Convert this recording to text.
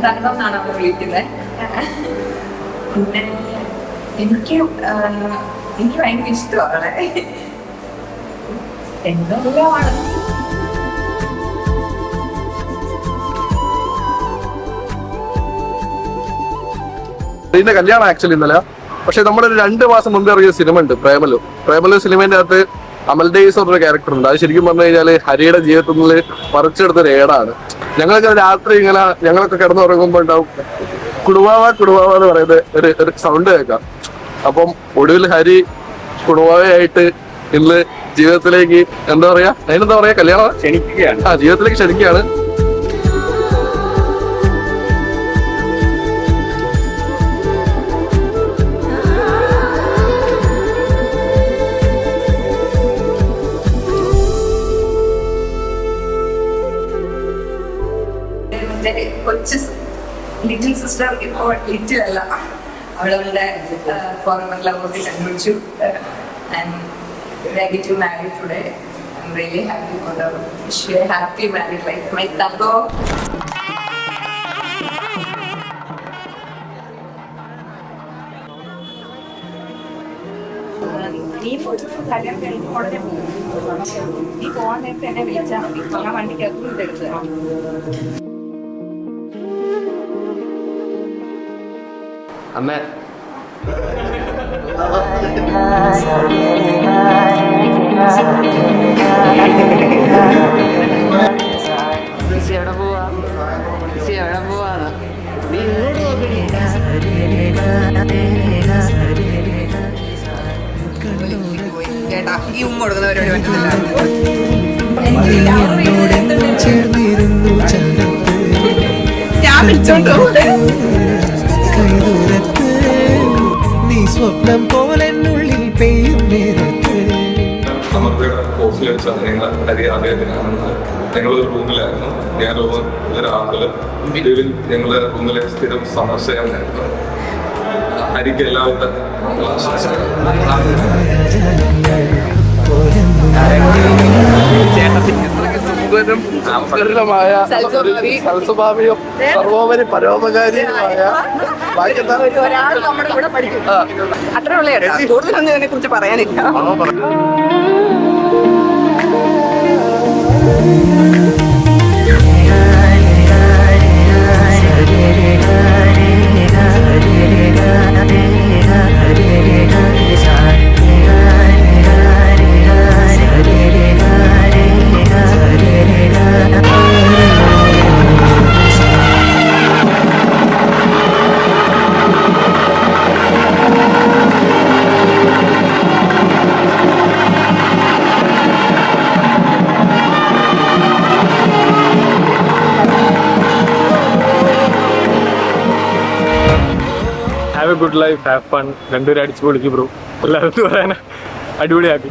തങ്കം എന്നാണ് അവളെ വിളിക്കുന്നത്. പിന്നെ എനിക്ക് ഭയങ്കര ഇഷ്ടമാണ് എന്തെല്ലാമാണ്. ഇതിന്റെ കല്യാണം ആക്ച്വലി ഇന്നലെ. പക്ഷെ നമ്മളൊരു 2 മാസം മുമ്പ് ഇറങ്ങിയ സിനിമ ഉണ്ട്, പ്രേമലു സിനിമേന്റെ അകത്ത് അമൽ ഡേയ്സ് എന്നൊരു ക്യാരക്ടർ ഉണ്ട്. അത് ശരിക്കും പറഞ്ഞു കഴിഞ്ഞാല് ഹരിയുടെ ജീവിതത്തിൽ നിന്ന് പറിച്ചെടുത്തൊരു ഏടാണ്. ഞങ്ങൾക്ക് രാത്രി ഇങ്ങനെ ഞങ്ങളൊക്കെ കിടന്നുറങ്ങുമ്പോൾ ഉണ്ടാവും കുടുവാവ എന്ന് പറയുന്നത് ഒരു സൗണ്ട് കേൾക്കാം. അപ്പം ഒടുവിൽ ഹരി കുടുവാവയായിട്ട് ഇന്ന് ജീവിതത്തിലേക്ക് എന്താ പറയാ, അതിനെന്താ പറയാ, കല്യാണം ക്ഷണിക്കുകയാണ്. ജീവിതത്തിലേക്ക് ക്ഷണിക്കുകയാണ്. കൊച്ചു ലിറ്റിൽ സിസ്റ്റർ ഇപ്പോൾ ലിറ്റിൽ അല്ല, അവളുടെ ഫോർമർ ലവറിനെ കണ്ടുപിടിച്ചു. They get married today. I'm really happy for them. Wish you a happy married life. My tango. നീ പോയിട്ട് കല്യാണം കഴിഞ്ഞ് ഉടനെ പോകും. നീ പോകാൻ നേരത്തെ എന്നെ വിളിച്ചാൽ മതി. ഞാൻ വണ്ടിക്കകത്ത് ഇതെടുത്ത് തരാം. അമ്മേ ചേട്ടാ ഈ ഉമ്മ കൊടുക്കുന്നവരോട് പറ്റുന്നില്ല. ഞാൻ വിളിച്ചോണ്ടോ സ്വപ്നം പോലെ പെയ്യും നേരത്ത് നമുക്ക് ഓഫീസിൽ വെച്ചാൽ ഞങ്ങളൊരു റൂമിലായിരുന്നു. ഞാൻ രാവിലെ ഞങ്ങളുടെ റൂമിലെ സ്ഥിരം സന്ദർശകനായിരുന്നു. ഹരിക്ക് എല്ലാവരും സംസ്കൃതമായ സൽസ്വഭാവിയും സർവോപരി പരോപകാരിയുമായ ഒരാൾ നമ്മുടെ കൂടെ പഠിക്കും. അത്ര ഉള്ള കൂടുതലൊന്നും ഇതിനെ കുറിച്ച് പറയാനില്ല. Have A good life, have fun. രണ്ടുപേരും അടിച്ചു പൊളിക്കും ബ്രോ. എല്ലാവരും പറയാൻ അടിപൊളിയാക്കി.